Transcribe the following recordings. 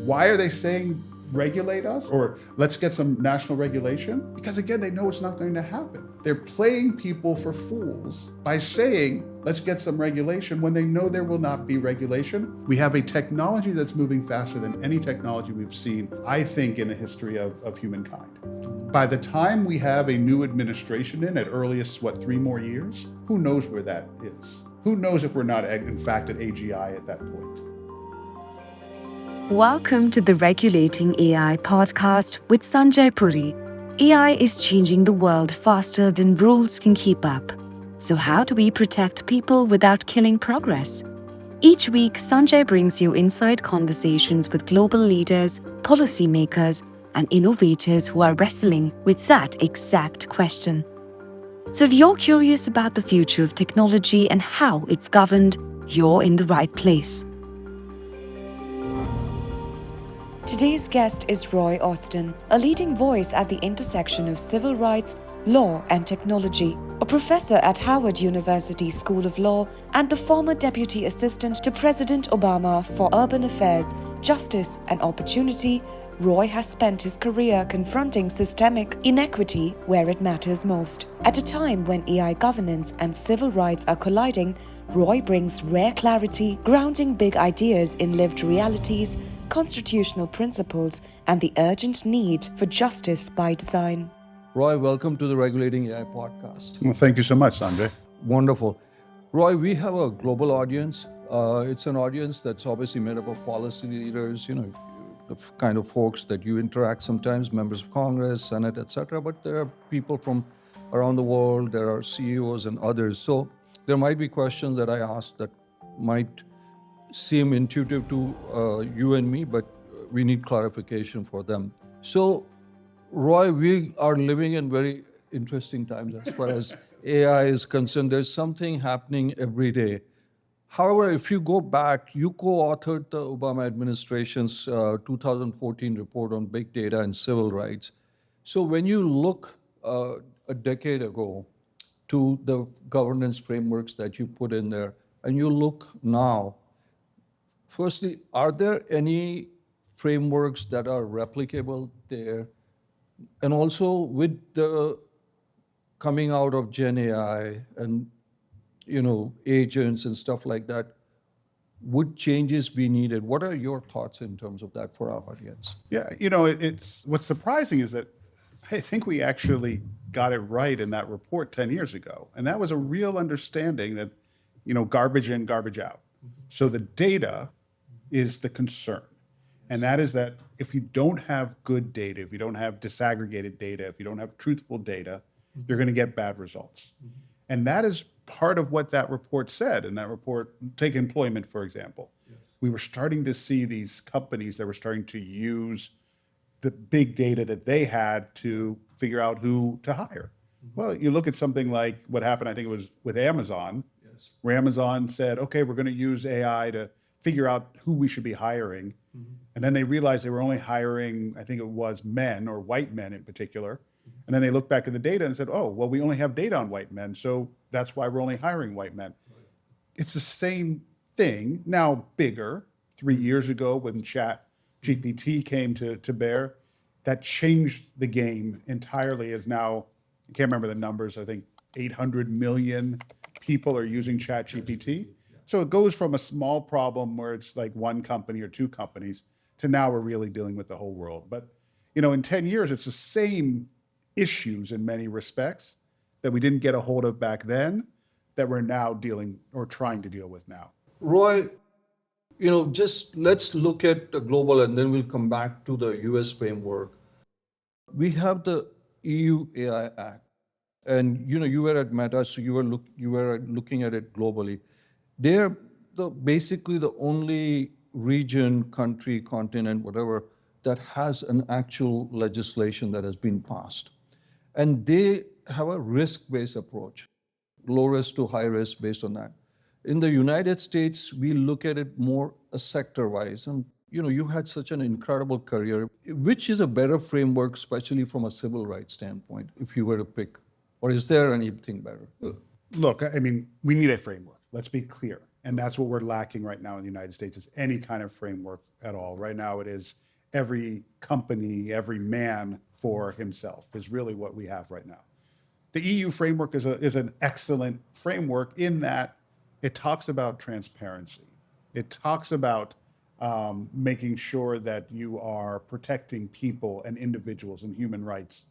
Why are they saying regulate us or let's get some national regulation? Because again, they know it's not going to happen. They're playing people for fools by saying, let's get some regulation when they know there will not be regulation. We have a technology that's moving faster than any technology we've seen, I think, in the history of humankind. By the time we have a new administration in, at earliest, 3 more years, who knows where that is? Who knows if we're not, in fact, at AGI at that point? Welcome to the Regulating AI podcast with Sanjay Puri. AI is changing the world faster than rules can keep up. So how do we protect people without killing progress? Each week, Sanjay brings you inside conversations with global leaders, policymakers, and innovators who are wrestling with that exact question. So if you're curious about the future of technology and how it's governed, you're in the right place. Today's guest is Roy Austin, a leading voice at the intersection of civil rights, law, and technology, a professor at Howard University School of Law, and the former Deputy Assistant to President Obama for Urban Affairs, Justice, and Opportunity. Roy has spent his career confronting systemic inequity where it matters most. At a time when AI governance and civil rights are colliding, Roy brings rare clarity, grounding big ideas in lived realities, constitutional principles, and the urgent need for justice by design. Roy, welcome to the Regulating AI podcast. Well, thank you so much, Sanjay. Wonderful. Roy, we have a global audience. It's an audience that's obviously made up of policy leaders, the kind of folks that you interact sometimes, members of Congress, Senate, etc. But there are people from around the world, there are CEOs and others. So there might be questions that I ask that might seem intuitive to you and me, but we need clarification for them. So, Roy, we are living in very interesting times as far as AI is concerned. There's something happening every day. However, if you go back, you co-authored the Obama administration's 2014 report on big data and civil rights. So when you look a decade ago to the governance frameworks that you put in there, and you look now, firstly, are there any frameworks that are replicable there? And also with the coming out of Gen AI and agents and stuff like that, would changes be needed? What are your thoughts in terms of that for our audience? Yeah, it's what's surprising is that I think we actually got it right in that report 10 years ago. And that was a real understanding that, garbage in, garbage out. So the data is the concern. And that is that if you don't have good data, if you don't have disaggregated data, if you don't have truthful data, you're going to get bad results. And that is part of what that report said. In that report, take employment, for example. Yes. We were starting to see these companies that were starting to use the big data that they had to figure out who to hire. Well, you look at something like what happened, I think it was with Amazon, yes, where Amazon said, okay, we're going to use AI to figure out who we should be hiring. And then they realized they were only hiring, I think it was men or white men in particular. And then they looked back at the data and said, oh, well, we only have data on white men, so that's why we're only hiring white men. Right. It's the same thing, now bigger. 3 years ago when ChatGPT came to bear, that changed the game entirely. Is now, I can't remember the numbers, I think 800 million people are using ChatGPT. So it goes from a small problem where it's like one company or two companies to now we're really dealing with the whole world. But, in 10 years, it's the same issues in many respects that we didn't get a hold of back then that we're now dealing or trying to deal with now. Roy, just let's look at the global and then we'll come back to the US framework. We have the EU AI Act. And, you were at Meta, so you were looking at it globally. They're basically the only region, country, continent, whatever, that has an actual legislation that has been passed. And they have a risk-based approach, low risk to high risk based on that. In the United States, we look at it more sector-wise. And you had such an incredible career. Which is a better framework, especially from a civil rights standpoint, if you were to pick? Or is there anything better? Look, we need a framework. Let's be clear. And that's what we're lacking right now in the United States, is any kind of framework at all. Right now it is every company, every man for himself is really what we have right now. The EU framework is an excellent framework in that it talks about transparency. It talks about making sure that you are protecting people and individuals and human rights.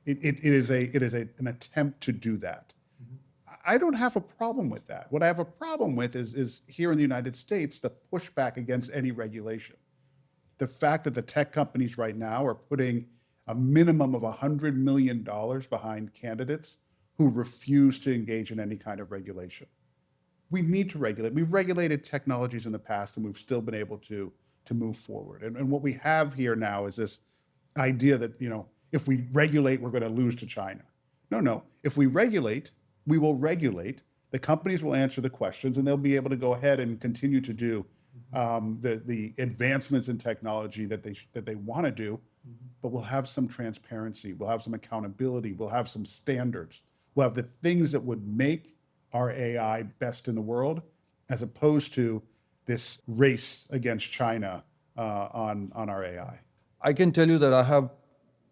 It is an attempt to do that. I don't have a problem with that. What I have a problem with is here in the United States, the pushback against any regulation. The fact that the tech companies right now are putting a minimum of $100 million behind candidates who refuse to engage in any kind of regulation. We need to regulate. We've regulated technologies in the past, and we've still been able to move forward. And what we have here now is this idea that, if we regulate, we're going to lose to China. No. If we regulate, we will regulate. The companies will answer the questions, and they'll be able to go ahead and continue to do the advancements in technology that they want to do. But we'll have some transparency. We'll have some accountability. We'll have some standards. We'll have the things that would make our AI best in the world, as opposed to this race against China on our AI. I can tell you that I have,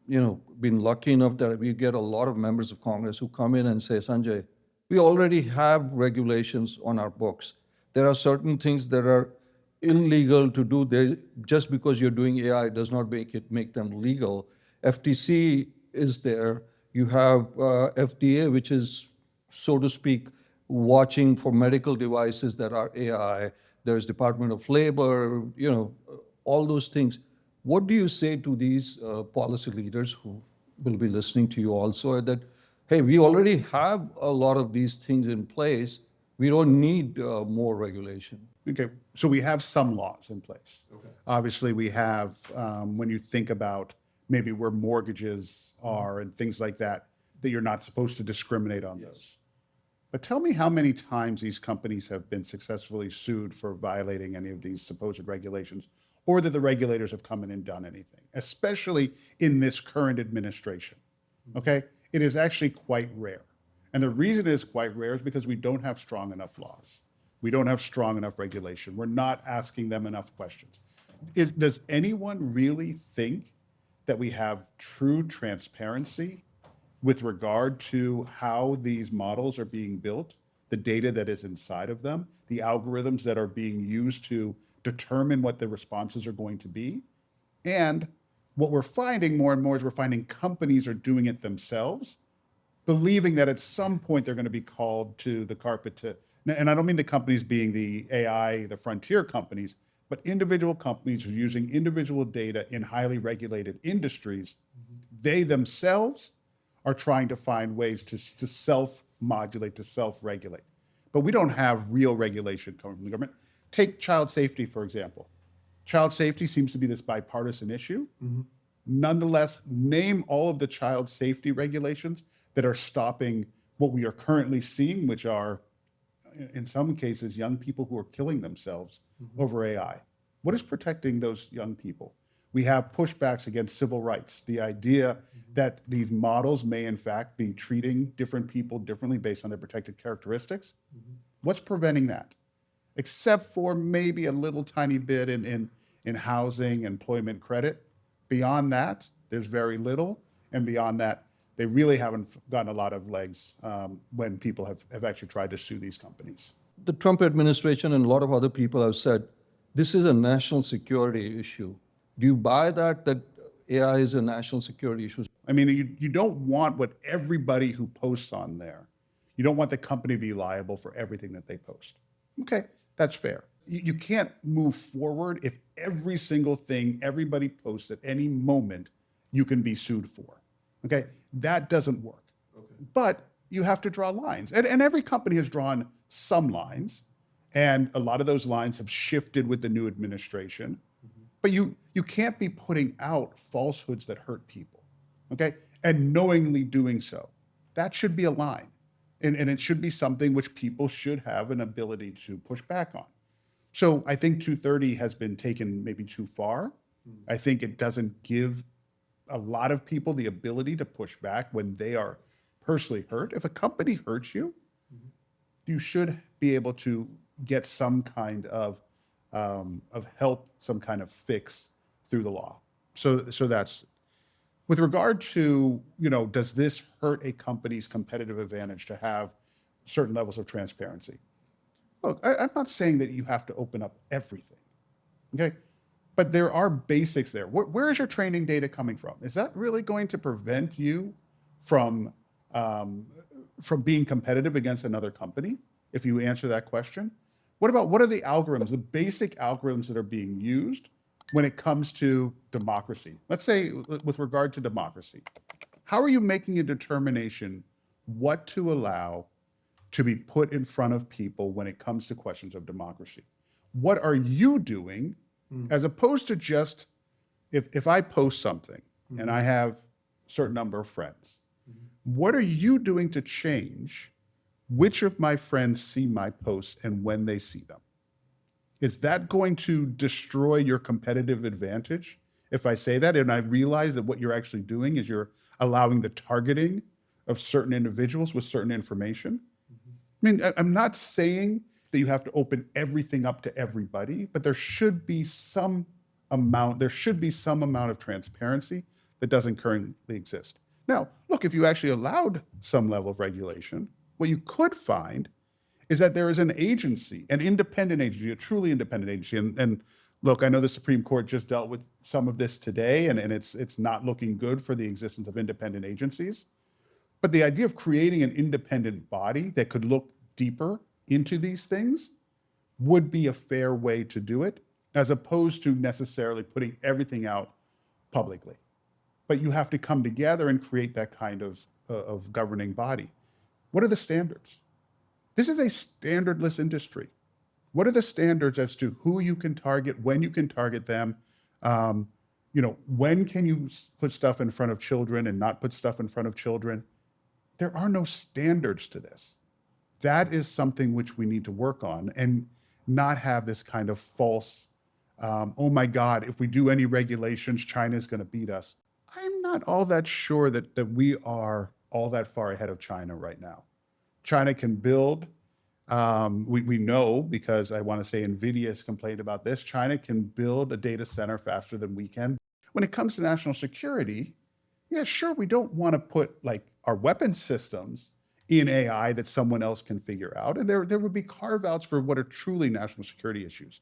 been lucky enough that we get a lot of members of Congress who come in and say, Sanjay, we already have regulations on our books. There are certain things that are illegal to do. Just because you're doing AI does not make them legal. FTC is there. You have FDA, which is, so to speak, watching for medical devices that are AI. There's Department of Labor, all those things. What do you say to these policy leaders who will be listening to you also, that, hey, we already have a lot of these things in place. We don't need more regulation. Okay, so we have some laws in place. Okay. Obviously, we have, when you think about maybe where mortgages are and things like that you're not supposed to discriminate on those. But tell me how many times these companies have been successfully sued for violating any of these supposed regulations, or that the regulators have come in and done anything, especially in this current administration. Okay? It is actually quite rare. And the reason it is quite rare is because we don't have strong enough laws. We don't have strong enough regulation. We're not asking them enough questions. Does anyone really think that we have true transparency with regard to how these models are being built, the data that is inside of them, the algorithms that are being used to determine what the responses are going to be? And what we're finding more and more is we're finding companies are doing it themselves, believing that at some point they're going to be called to the carpet to, and I don't mean the companies being the AI, the frontier companies, but individual companies who are using individual data in highly regulated industries. They themselves are trying to find ways to self-modulate, to self-regulate. But we don't have real regulation coming from the government. Take child safety, for example. Child safety seems to be this bipartisan issue. Nonetheless, name all of the child safety regulations that are stopping what we are currently seeing, which are, in some cases, young people who are killing themselves over AI. What is protecting those young people? We have pushbacks against civil rights. The idea that these models may, in fact, be treating different people differently based on their protected characteristics. What's preventing that? Except for maybe a little tiny bit in housing, employment credit. Beyond that, there's very little. And beyond that, they really haven't gotten a lot of legs when people have actually tried to sue these companies. The Trump administration and a lot of other people have said, this is a national security issue. Do you buy that AI is a national security issue? I mean, you don't want what everybody who posts on there, you don't want the company to be liable for everything that they post. Okay, that's fair. You can't move forward if every single thing everybody posts at any moment you can be sued for. Okay, that doesn't work. Okay. But you have to draw lines. And every company has drawn some lines, and a lot of those lines have shifted with the new administration. But you can't be putting out falsehoods that hurt people, okay? And knowingly doing so. That should be a line. And it should be something which people should have an ability to push back on. So I think 230 has been taken maybe too far. I think it doesn't give a lot of people the ability to push back when they are personally hurt. If a company hurts you, you should be able to get some kind of help, some kind of fix through the law. So that's with regard to, does this hurt a company's competitive advantage to have certain levels of transparency? Look, I'm not saying that you have to open up everything, okay? But there are basics there. Where is your training data coming from? Is that really going to prevent you from being competitive against another company if you answer that question? What are the algorithms, the basic algorithms that are being used when it comes to democracy? Let's say with regard to democracy, how are you making a determination what to allow to be put in front of people when it comes to questions of democracy? What are you doing as opposed to just, if I post something and I have a certain number of friends, what are you doing to change which of my friends see my posts and when they see them? Is that going to destroy your competitive advantage if I say that and I realize that what you're actually doing is you're allowing the targeting of certain individuals with certain information? I mean, I'm not saying that you have to open everything up to everybody, but there should be some amount of transparency that doesn't currently exist. Now, look, if you actually allowed some level of regulation, what you could find is that there is an agency, an independent agency, a truly independent agency. And look, I know the Supreme Court just dealt with some of this today, and it's not looking good for the existence of independent agencies. But the idea of creating an independent body that could look deeper into these things would be a fair way to do it, as opposed to necessarily putting everything out publicly. But you have to come together and create that kind of governing body. What are the standards? This is a standardless industry. What are the standards as to who you can target, when you can target them? When can you put stuff in front of children and not put stuff in front of children? There are no standards to this. That is something which we need to work on and not have this kind of false, oh my God, if we do any regulations, China's going to beat us. I'm not all that sure that we are all that far ahead of China right now. China can build, we know, because I want to say NVIDIA has complained about this, China can build a data center faster than we can. When it comes to national security, yeah, sure, we don't want to put like our weapon systems in AI that someone else can figure out. And there would be carve-outs for what are truly national security issues.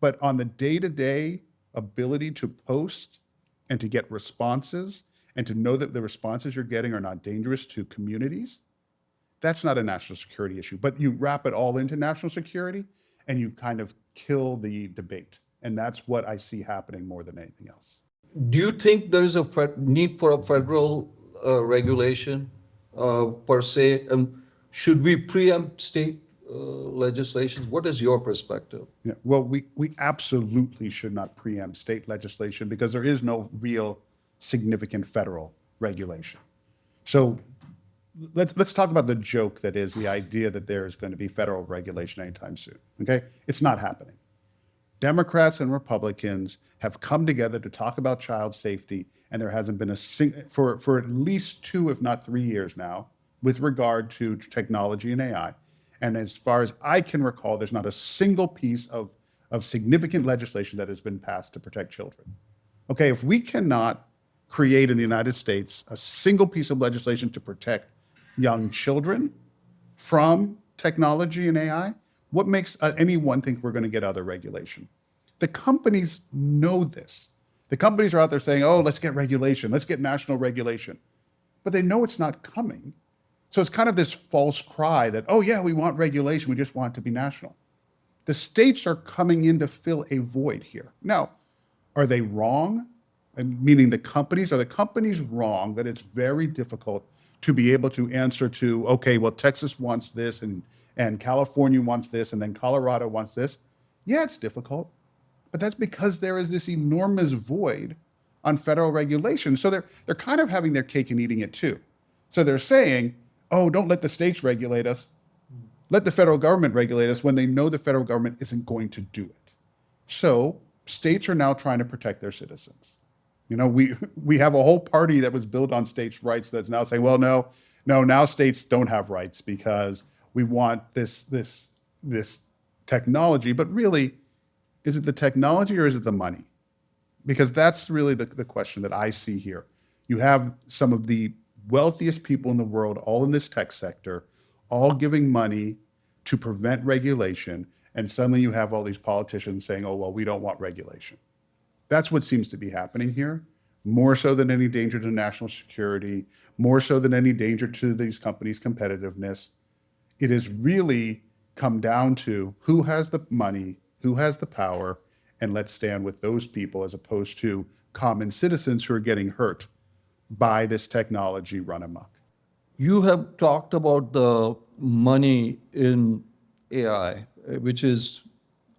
But on the day-to-day ability to post and to get responses and to know that the responses you're getting are not dangerous to communities, that's not a national security issue. But you wrap it all into national security and you kind of kill the debate. And that's what I see happening more than anything else. Do you think there is a need for a federal regulation per se? Should we preempt state legislations? What is your perspective? Yeah, well, we absolutely should not preempt state legislation because there is no real significant federal regulation. So let's talk about the joke that is the idea that there is going to be federal regulation anytime soon, okay? It's not happening. Democrats and Republicans have come together to talk about child safety, and there hasn't been for at least 2, if not 3 years now, with regard to technology and AI. And as far as I can recall, there's not a single piece of significant legislation that has been passed to protect children. Okay, if we cannot create in the United States a single piece of legislation to protect young children from technology and AI, what makes anyone think we're going to get other regulation? The companies know this. The companies are out there saying, oh, let's get regulation, let's get national regulation. But they know it's not coming. So it's kind of this false cry that, oh yeah, we want regulation, we just want it to be national. The states are coming in to fill a void here. Now, are they wrong? Meaning the companies, are the companies wrong that it's very difficult to be able to answer to, okay, well, Texas wants this and California wants this and then Colorado wants this? Yeah, it's difficult, but that's because there is this enormous void on federal regulation. So they're kind of having their cake and eating it too. So they're saying, oh, don't let the states regulate us. Let the federal government regulate us when they know the federal government isn't going to do it. So states are now trying to protect their citizens. You know, we have a whole party that was built on states' rights that's now saying, well, no, now states don't have rights because we want this technology, but really, is it the technology or is it the money? Because that's really the question that I see here. You have some of the wealthiest people in the world, all in this tech sector, all giving money to prevent regulation, and suddenly you have all these politicians saying, oh, well, we don't want regulation. That's what seems to be happening here, more so than any danger to national security, more so than any danger to these companies' competitiveness. It has really come down to who has the money, who has the power, and let's stand with those people as opposed to common citizens who are getting hurt by this technology run amok. You have talked about the money in AI, which is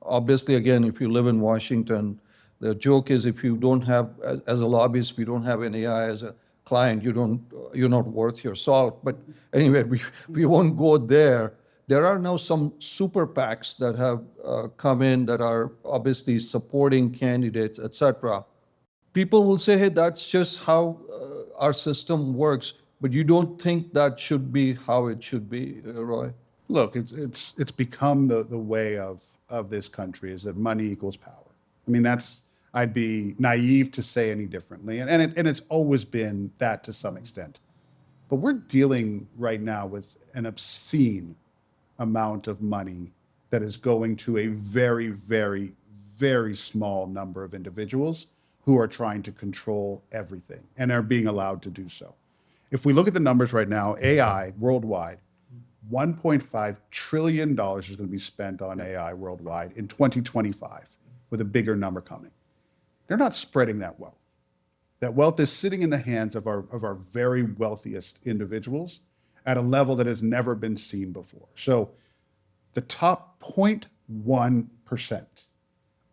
obviously, again, if you live in Washington, the joke is if you don't have, as a lobbyist, we don't have an AI as a client, you're not worth your salt. But anyway, we won't go there. There are now some super PACs that have come in that are obviously supporting candidates, etc. People will say, hey, that's just how our system works. But you don't think that should be how it should be, Roy? Look, it's become the way of this country is that money equals power. I mean, I'd be naive to say any differently. And it's always been that to some extent. But we're dealing right now with an obscene amount of money that is going to a very, very, very small number of individuals who are trying to control everything and are being allowed to do so. If we look at the numbers right now, AI worldwide, $1.5 trillion is going to be spent on AI worldwide in 2025, with a bigger number coming. They're not spreading that wealth. That wealth is sitting in the hands of our very wealthiest individuals at a level that has never been seen before. So the top 0.1%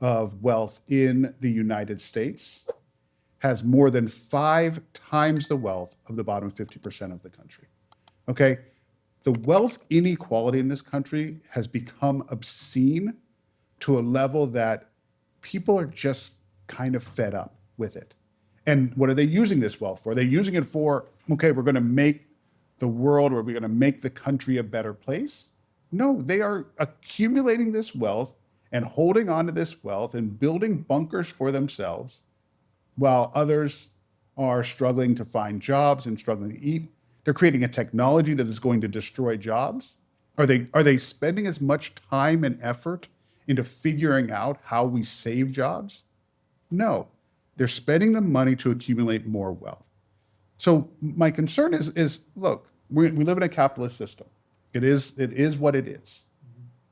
of wealth in the United States has more than 5 times the wealth of the bottom 50% of the country. Okay? The wealth inequality in this country has become obscene to a level that people are just kind of fed up with it. And what are they using this wealth for? They're using it for, okay, we're going to make the world, or we're going to make the country a better place. No, they are accumulating this wealth and holding on to this wealth and building bunkers for themselves while others are struggling to find jobs and struggling to eat. They're creating a technology that is going to destroy jobs. Are they spending as much time and effort into figuring out how we save jobs? No, they're spending the money to accumulate more wealth. So my concern is look, we live in a capitalist system. It is what it is.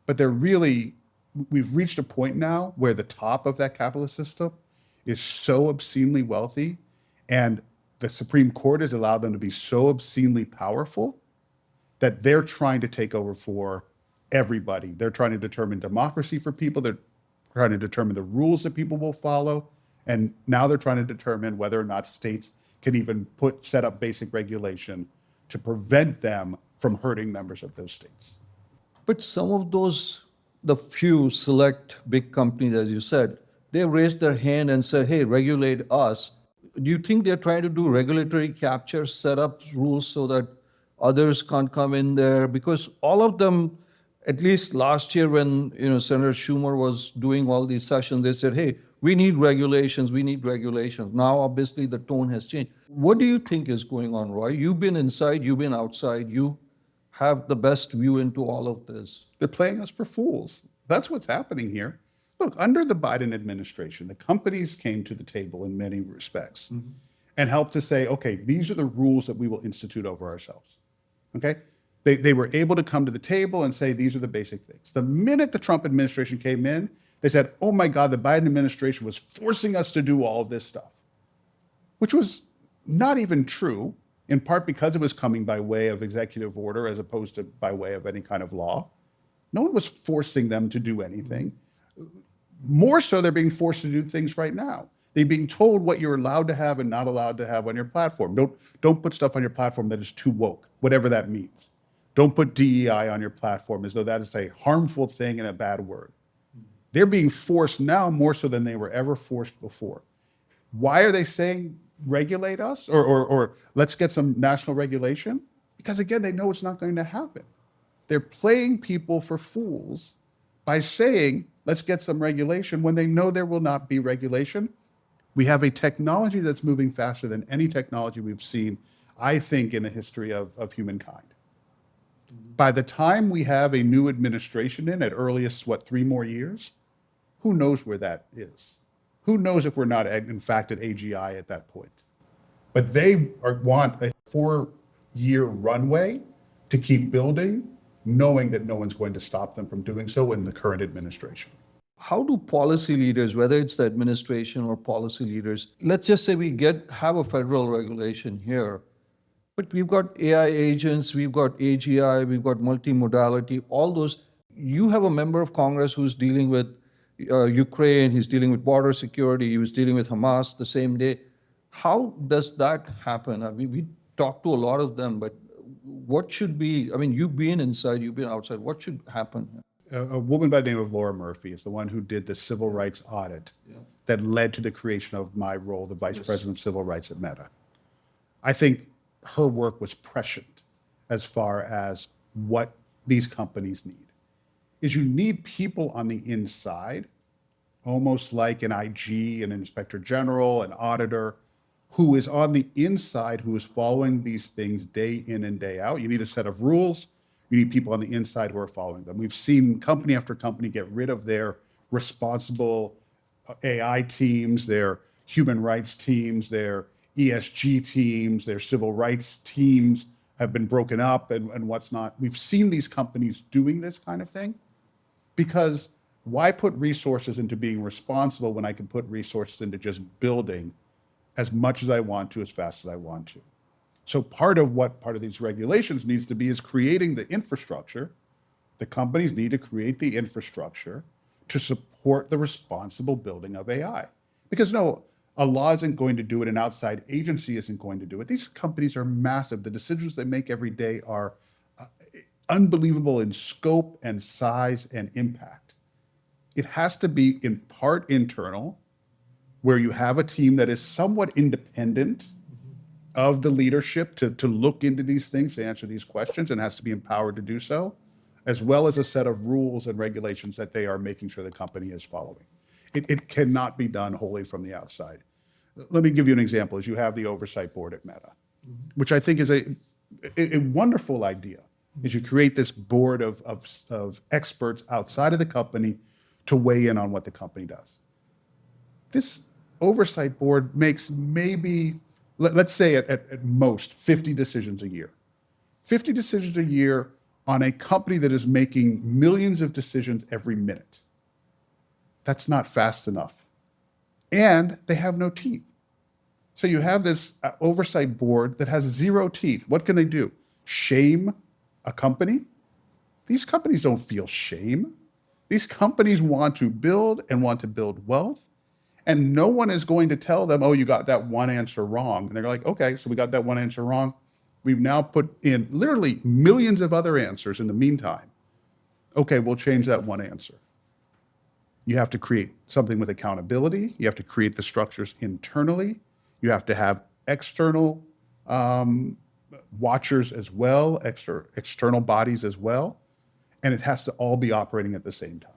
But we've reached a point now where the top of that capitalist system is so obscenely wealthy, and the Supreme Court has allowed them to be so obscenely powerful that they're trying to take over for everybody. They're trying to determine democracy for people. They're trying to determine the rules that people will follow. And now they're trying to determine whether or not states can even set up basic regulation to prevent them from hurting members of those states. But some of those, the few select big companies, as you said, they raised their hand and said, hey, regulate us. Do you think they're trying to do regulatory capture, set up rules so that others can't come in there? Because all of them, at least last year when Senator Schumer was doing all these sessions, they said, hey, we need regulations, we need regulations. Now, obviously, the tone has changed. What do you think is going on, Roy? You've been inside, you've been outside, you have the best view into all of this. They're playing us for fools. That's what's happening here. Look, under the Biden administration, the companies came to the table in many respects and helped to say, okay, these are the rules that we will institute over ourselves. Okay? They were able to come to the table and say, these are the basic things. The minute the Trump administration came in, they said, oh my God, the Biden administration was forcing us to do all of this stuff, which was not even true, in part because it was coming by way of executive order as opposed to by way of any kind of law. No one was forcing them to do anything. More so, they're being forced to do things right now. They're being told what you're allowed to have and not allowed to have on your platform. Don't put stuff on your platform that is too woke, whatever that means. Don't put DEI on your platform as though that is a harmful thing and a bad word. They're being forced now more so than they were ever forced before. Why are they saying regulate us or let's get some national regulation? Because again, they know it's not going to happen. They're playing people for fools by saying, let's get some regulation when they know there will not be regulation. We have a technology that's moving faster than any technology we've seen, I think, in the history of humankind. By the time we have a new administration in, at earliest, 3 more years, who knows where that is? Who knows if we're not, in fact, at AGI at that point? But they want a 4-year runway to keep building, knowing that no one's going to stop them from doing so in the current administration. How do policy leaders, whether it's the administration or policy leaders, let's just say we have a federal regulation here, but we've got AI agents, we've got AGI, we've got multimodality, all those. You have a member of Congress who's dealing with Ukraine, he's dealing with border security, he was dealing with Hamas the same day. How does that happen? I mean, we talk to a lot of them, but what should be, I mean, you've been inside, you've been outside, what should happen? A woman by the name of Laura Murphy is the one who did the civil rights audit that led to the creation of my role, the vice president of civil rights at Meta. I think her work was prescient as far as what these companies need. Is you need people on the inside, almost like an IG, an inspector general, an auditor, who is on the inside, who is following these things day in and day out. You need a set of rules. You need people on the inside who are following them. We've seen company after company get rid of their responsible AI teams, their human rights teams, their ESG teams, their civil rights teams have been broken up and what's not. We've seen these companies doing this kind of thing because why put resources into being responsible when I can put resources into just building as much as I want to, as fast as I want to? So part of these regulations needs to be is creating the infrastructure. The companies need to create the infrastructure to support the responsible building of AI. Because no, a law isn't going to do it, an outside agency isn't going to do it. These companies are massive. The decisions they make every day are unbelievable in scope and size and impact. It has to be in part internal, where you have a team that is somewhat independent of the leadership to look into these things, to answer these questions, and has to be empowered to do so, as well as a set of rules and regulations that they are making sure the company is following. It cannot be done wholly from the outside. Let me give you an example. As you have the oversight board at Meta, which I think is a wonderful idea, is you create this board of experts outside of the company to weigh in on what the company does. This oversight board makes maybe, let's say at most, 50 decisions a year. 50 decisions a year on a company that is making millions of decisions every minute. That's not fast enough. And they have no teeth. So you have this oversight board that has 0 teeth. What can they do? Shame a company? These companies don't feel shame. These companies want to build and want to build wealth. And no one is going to tell them, oh, you got that one answer wrong. And they're like, okay, so we got that one answer wrong. We've now put in literally millions of other answers in the meantime. Okay, we'll change that one answer. You have to create something with accountability. You have to create the structures internally. You have to have external watchers as well, external bodies as well. And it has to all be operating at the same time.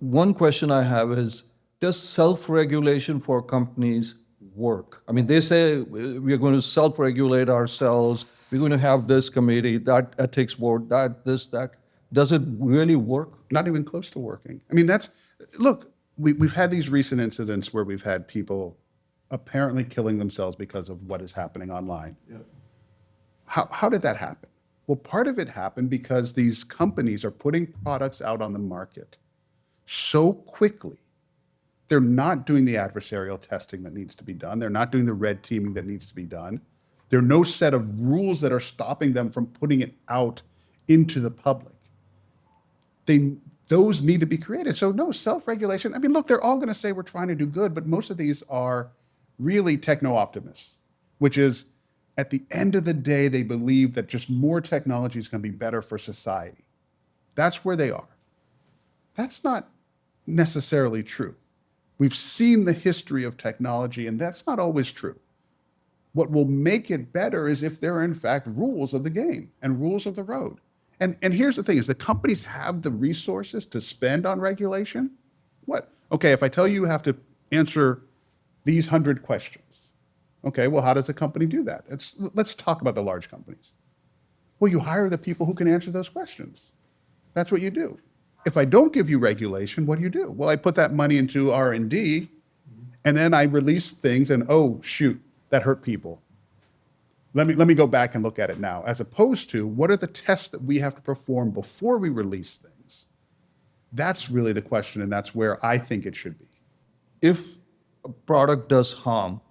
One question I have is, does self-regulation for companies work? I mean, they say we're going to self-regulate ourselves. We're going to have this committee, that ethics board, that. Does it really work? Not even close to working. I mean, look, we've had these recent incidents where we've had people apparently killing themselves because of what is happening online. Yeah. How did that happen? Well, part of it happened because these companies are putting products out on the market so quickly. They're not doing the adversarial testing that needs to be done. They're not doing the red teaming that needs to be done. There are no set of rules that are stopping them from putting it out into the public. Those need to be created. So no, self-regulation. I mean, look, they're all going to say we're trying to do good, but most of these are really techno-optimists, which is at the end of the day, they believe that just more technology is going to be better for society. That's where they are. That's not necessarily true. We've seen the history of technology, and that's not always true. What will make it better is if there are, in fact, rules of the game and rules of the road. And here's the thing is the companies have the resources to spend on regulation. What? Okay, if I tell you have to answer these 100 questions, okay, well, how does a company do that? Let's talk about the large companies. Well, you hire the people who can answer those questions. That's what you do. If I don't give you regulation, what do? Well, I put that money into R&D, and then I release things, and oh, shoot, that hurt people. Let me go back and look at it now, as opposed to what are the tests that we have to perform before we release things? That's really the question, and that's where I think it should be. If a product does harm,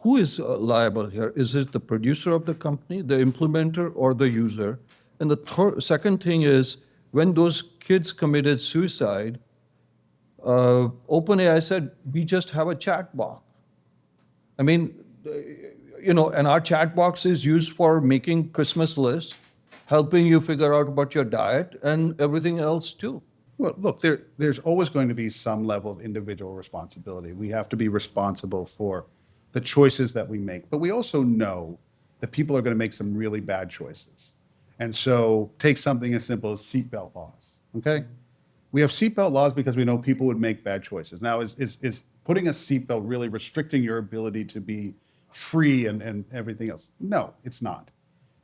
who is liable here? Is it the producer of the company, the implementer, or the user? And the second thing is, when those kids committed suicide, OpenAI said, we just have a chat box. I mean, and our chat box is used for making Christmas lists, helping you figure out about your diet and everything else too. Well, look, there's always going to be some level of individual responsibility. We have to be responsible for the choices that we make, but we also know that people are going to make some really bad choices. And so take something as simple as seatbelt laws, okay? We have seatbelt laws because we know people would make bad choices. Now, is putting a seatbelt really restricting your ability to be free and everything else? No, it's not.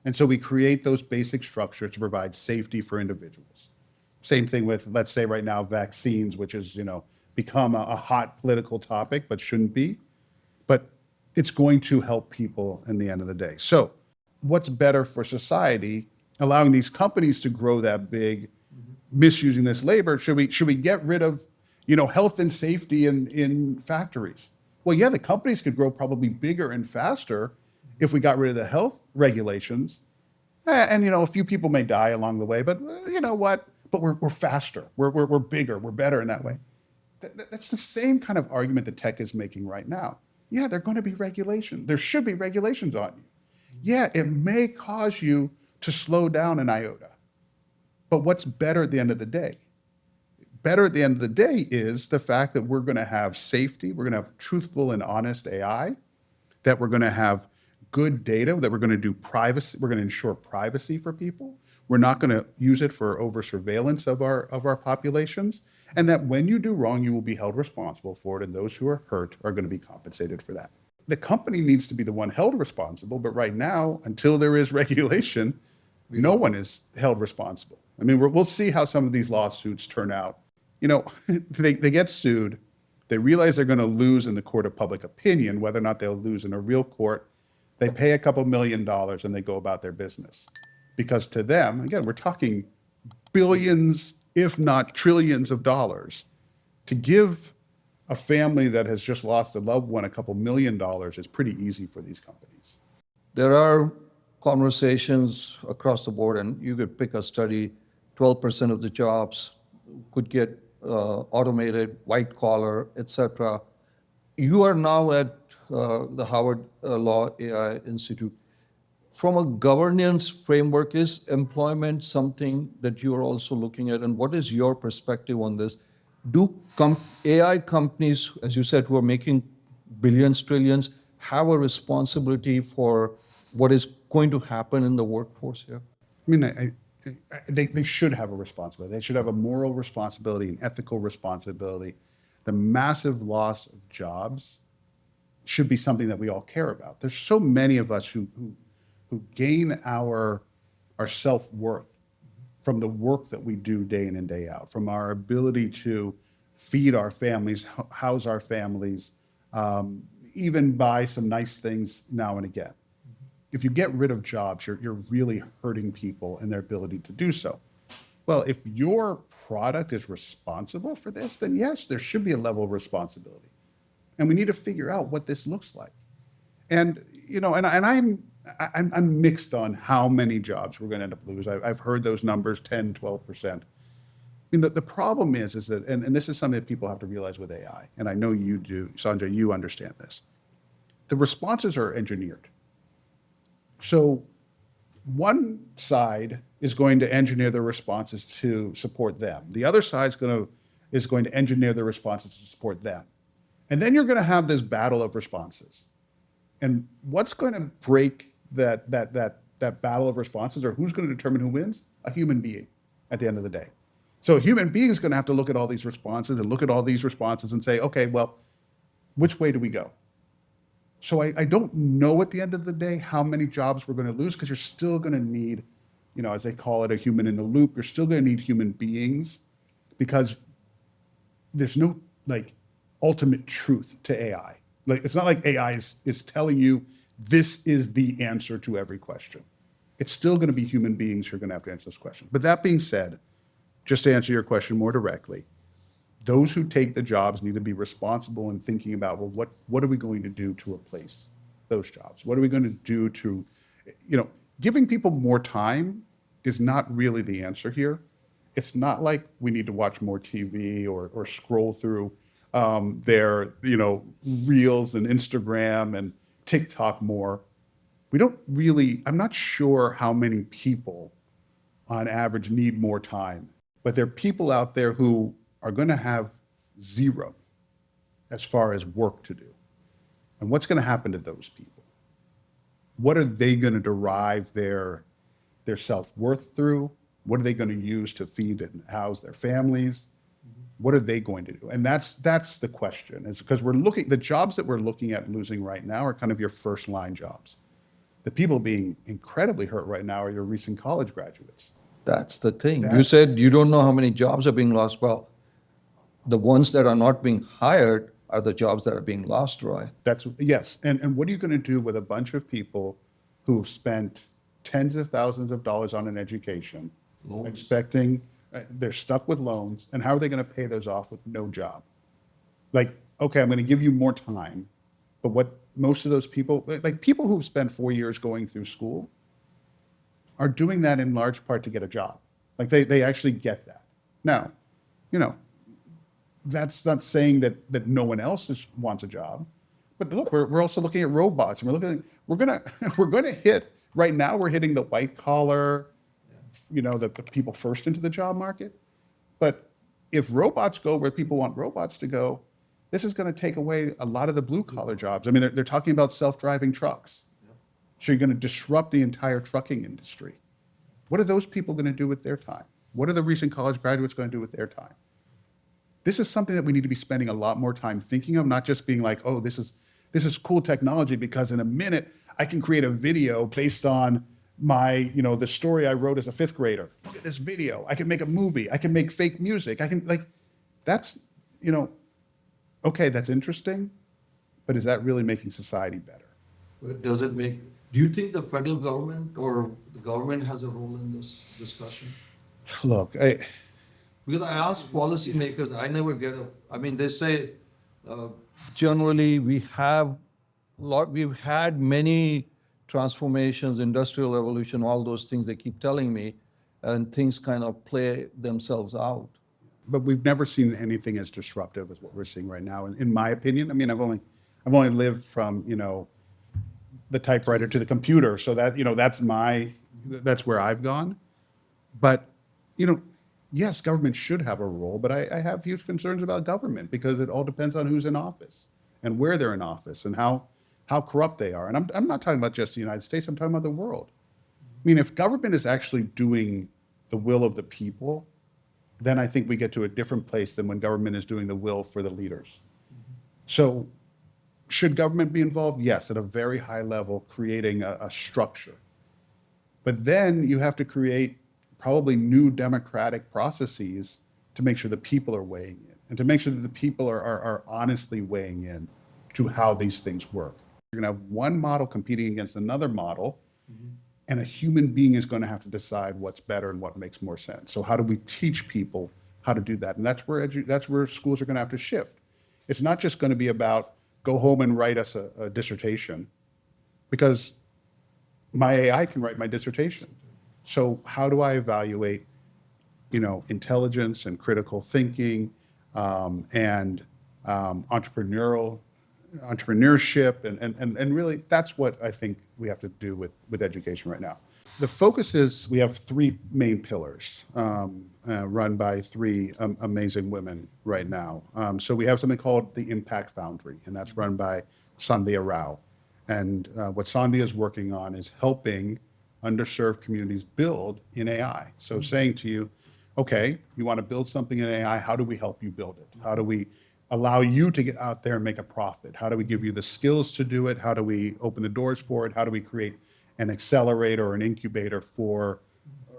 And so we create those basic structures to provide safety for individuals. Same thing with, let's say right now, vaccines, which is, become a hot political topic, but shouldn't be. But it's going to help people in the end of the day. So what's better for society, allowing these companies to grow that big, misusing this labor? Should we get rid of, health and safety in factories? Well, yeah, the companies could grow probably bigger and faster if we got rid of the health regulations. And, a few people may die along the way, but you know what? But we're faster, we're bigger, we're better in that way. That's the same kind of argument that tech is making right now. Yeah, there are going to be regulations. There should be regulations on you. Yeah, it may cause you to slow down an iota. But what's better at the end of the day? Better at the end of the day is the fact that we're going to have safety, we're going to have truthful and honest AI, that we're going to have good data, that we're going to do privacy, we're going to ensure privacy for people. We're not going to use it for over surveillance of our populations, and that when you do wrong, you will be held responsible for it, and those who are hurt are going to be compensated for that. The company needs to be the one held responsible, but right now, until there is regulation, no one is held responsible. I mean, we'll see how some of these lawsuits turn out. They get sued, they realize they're going to lose in the court of public opinion, whether or not they'll lose in a real court. They pay a couple $1 million and they go about their business. Because to them, again, we're talking billions, if not trillions of dollars. To give a family that has just lost a loved one a couple $1 million is pretty easy for these companies. There are conversations across the board, and you could pick a study, 12% of the jobs could get automated, white collar, etc. You are now at the Howard Law AI Institute. From a governance framework, is employment something that you are also looking at? And what is your perspective on this? Do AI companies, as you said, who are making billions, trillions, have a responsibility for what is going to happen in the workforce here? I mean, they should have a responsibility. They should have a moral responsibility, an ethical responsibility. The massive loss of jobs should be something that we all care about. There's so many of us who gain our self-worth from the work that we do day in and day out, from our ability to feed our families, house our families, even buy some nice things now and again. If you get rid of jobs, you're really hurting people and their ability to do so. Well, if your product is responsible for this, then yes, there should be a level of responsibility. And we need to figure out what this looks like. And, I'm mixed on how many jobs we're going to end up losing. I've heard those numbers, 10, 12%. I mean, the problem is that, and this is something that people have to realize with AI, and I know you do, Sanjay, you understand this. The responses are engineered. So one side is going to engineer the responses to support them. The other side is going to engineer the responses to support them. And then you're going to have this battle of responses. And what's going to break that battle of responses, or who's going to determine who wins? a human being at the end of the day. So a human being is going to have to look at all these responses and look at all these responses and say, okay, well, which way do we go? So I don't know at the end of the day how many jobs we're going to lose, because you're still going to need, as they call it, a human in the loop. You're still going to need human beings, because there's no ultimate truth to AI. It's not like AI is telling you this is the answer to every question. It's still going to be human beings who are going to have to answer this question. But that being said, just to answer your question more directly, those who take the jobs need to be responsible in thinking about, well, what are we going to do to replace those jobs? What are we going to do to, giving people more time is not really the answer here. It's not like we need to watch more TV or scroll through their, Reels and Instagram and TikTok more. I'm not sure how many people on average need more time, but there are people out there who are going to have zero as far as work to do. And what's going to happen to those people? What are they going to derive their self-worth through? What are they going to use to feed and house their families? What are they going to do? And that's the question, is because the jobs that we're looking at losing right now are kind of your first line jobs. The people being incredibly hurt right now are your recent college graduates. That's the thing. You said you don't know how many jobs are being lost. Well, the ones that are not being hired are the jobs that are being lost, Roy. Yes. And what are you going to do with a bunch of people who've spent tens of thousands of dollars on an education, expecting they're stuck with loans, and how are they going to pay those off with no job? Okay, I'm going to give you more time, but what most of those people, people who've spent 4 years going through school, are doing that in large part to get a job. They actually get that. Now, that's not saying that no one else wants a job, but look, we're also looking at robots, and we're gonna hit. Right now, we're hitting the white collar, the people first into the job market. But if robots go where people want robots to go, this is going to take away a lot of the blue collar jobs. I mean, they're talking about self-driving trucks. So you're going to disrupt the entire trucking industry. What are those people going to do with their time? What are the recent college graduates going to do with their time? This is something that we need to be spending a lot more time thinking of, not just being like, oh, this is cool technology because in a minute I can create a video based on my, the story I wrote as a fifth grader. Look at this video. I can make a movie. I can make fake music. I can that's, okay, that's interesting, but is that really making society better? Do you think the federal government or the government has a role in this discussion? Look, Because I ask policymakers, I never get they say generally we've had many transformations, industrial revolution, all those things they keep telling me, and things kind of play themselves out. but we've never seen anything as disruptive as what we're seeing right now. In my opinion, I mean, I've only lived from, the typewriter to the computer. So that, that's where I've gone. But, yes, government should have a role, but I have huge concerns about government because it all depends on who's in office and where they're in office and how corrupt they are. And I'm not talking about just the United States, I'm talking about the world. I mean, if government is actually doing the will of the people, then I think we get to a different place than when government is doing the will for the leaders. So should government be involved? Yes, at a very high level, creating a structure. But then you have to create probably new democratic processes to make sure the people are weighing in and to make sure that the people are honestly weighing in to how these things work. You're going to have one model competing against another model, and a human being is going to have to decide what's better and what makes more sense. So how do we teach people how to do that? And that's where schools are going to have to shift. It's not just going to be about go home and write us a dissertation, because my AI can write my dissertation. So how do I evaluate, intelligence and critical thinking and entrepreneurship, and really that's what I think we have to do with education right now. The focus is we have three main pillars run by three amazing women right now. So we have something called the Impact Foundry, and that's run by Sandhya Rao. And what Sandhya is working on is helping underserved communities build in AI. So saying to you, okay, you want to build something in AI, how do we help you build it? How do we allow you to get out there and make a profit? How do we give you the skills to do it? How do we open the doors for it? How do we create an accelerator or an incubator for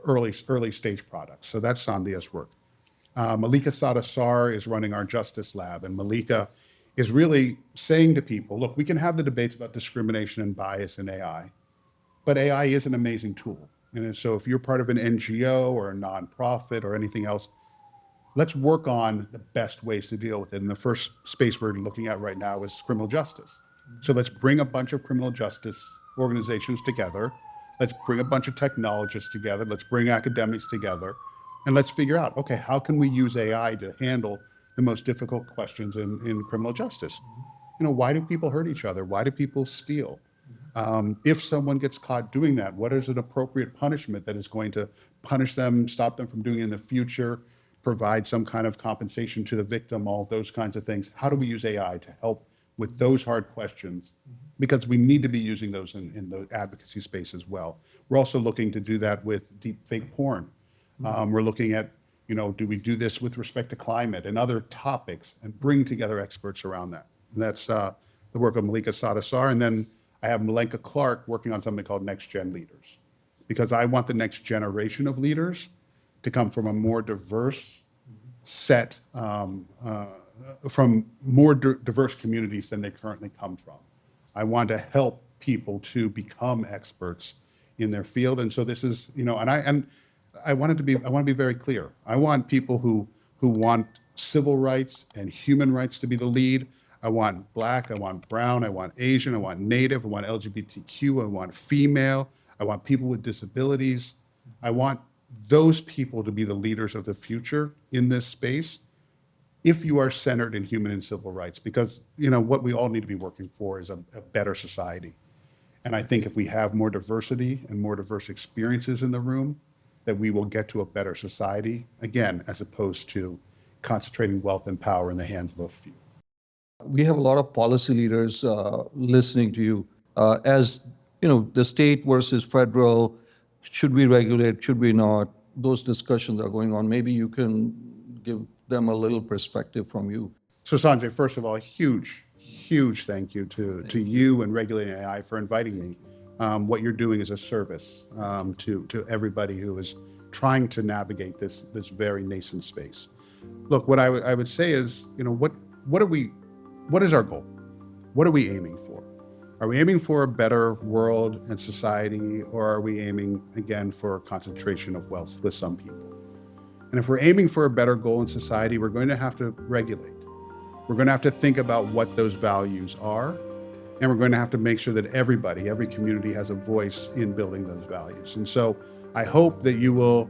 early stage products? So that's Sandhya's work. Malika Sadasar is running our Justice Lab, and Malika is really saying to people, look, we can have the debates about discrimination and bias in AI, but AI is an amazing tool. And so if you're part of an NGO or a nonprofit or anything else, let's work on the best ways to deal with it. And the first space we're looking at right now is criminal justice. So let's bring a bunch of criminal justice organizations together. Let's bring a bunch of technologists together. Let's bring academics together. And let's figure out, okay, how can we use AI to handle the most difficult questions in criminal justice? You know, why do people hurt each other? Why do people steal? If someone gets caught doing that, what is an appropriate punishment that is going to punish them, stop them from doing it in the future, provide some kind of compensation to the victim, all those kinds of things? How do we use AI to help with those hard questions? Because we need to be using those in the advocacy space as well. We're also looking to do that with deep fake porn. We're looking at, you know, do we do this with respect to climate and other topics and bring together experts around that? And that's the work of Malika Sadasar. And then I have Malenka Clark working on something called Next Gen Leaders, because I want the next generation of leaders to come from a more diverse set, from more diverse communities than they currently come from. I want to help people to become experts in their field. And so this is, you know, and I want to be very clear. I want people who want civil rights and human rights to be the lead. I want Black, I want brown, I want Asian, I want Native, I want LGBTQ, I want female, I want people with disabilities. I want those people to be the leaders of the future in this space if you are centered in human and civil rights, because, you know, what we all need to be working for is a better society. And I think if we have more diversity and more diverse experiences in the room, that we will get to a better society, again, as opposed to concentrating wealth and power in the hands of a few. We have a lot of policy leaders listening to you. As you know, the state versus federal, should we regulate, should we not? Those discussions are going on. Maybe you can give them a little perspective from you. So Sanjay, first of all, a huge thank you to you and Regulating AI for inviting me. What you're doing is a service to everybody who is trying to navigate this very nascent space. Look, what I would say is, you know, what is our goal? What are we aiming for? Are we aiming for a better world and society, or are we aiming, again, for a concentration of wealth with some people? And if we're aiming for a better goal in society, we're going to have to regulate. We're going to have to think about what those values are, and we're going to have to make sure that everybody, every community has a voice in building those values. And so I hope that you will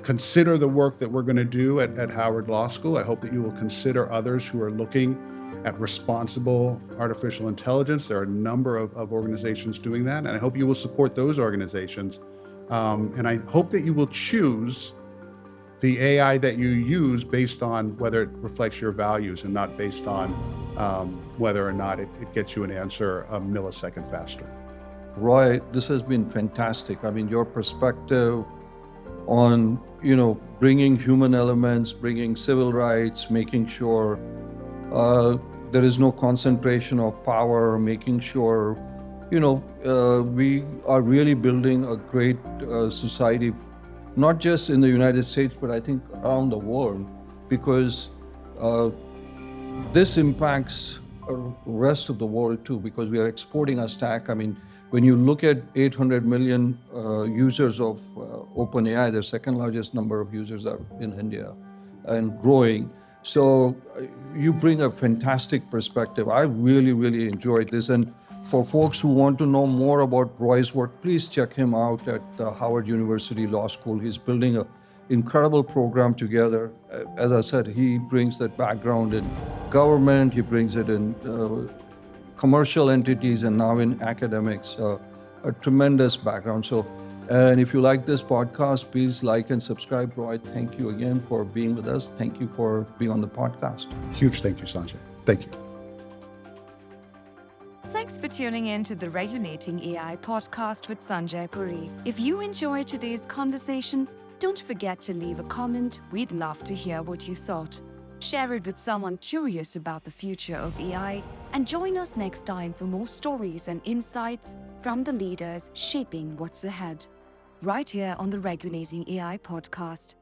consider the work that we're going to do at Howard Law School. I hope that you will consider others who are looking at responsible artificial intelligence. There are a number of organizations doing that, and I hope you will support those organizations. And I hope that you will choose the AI that you use based on whether it reflects your values and not based on whether or not it gets you an answer a millisecond faster. Roy, this has been fantastic. I mean, your perspective on, you know, bringing human elements, bringing civil rights, making sure there is no concentration of power, making sure, you know, we are really building a great society, not just in the United States, but I think around the world, because this impacts the rest of the world too, because we are exporting our stack. I mean, when you look at 800 million users of OpenAI, the second largest number of users are in India and growing. So you bring a fantastic perspective. I really enjoyed this. And for folks who want to know more about Roy's work, please check him out at Howard University Law School. He's building an incredible program together. As I said, he brings that background in government, he brings it in commercial entities, and now in academics, a tremendous background. So, and if you like this podcast, please like and subscribe. Roy, thank you again for being with us. Thank you for being on the podcast. Huge thank you, Sanjay. Thank you. Thank Thanks for tuning in to the Regulating AI podcast with Sanjay Puri. If you enjoyed today's conversation, don't forget to leave a comment. We'd love to hear what you thought. Share it with someone curious about the future of AI, and join us next time for more stories and insights from the leaders shaping what's ahead. Right here on the Regulating AI podcast.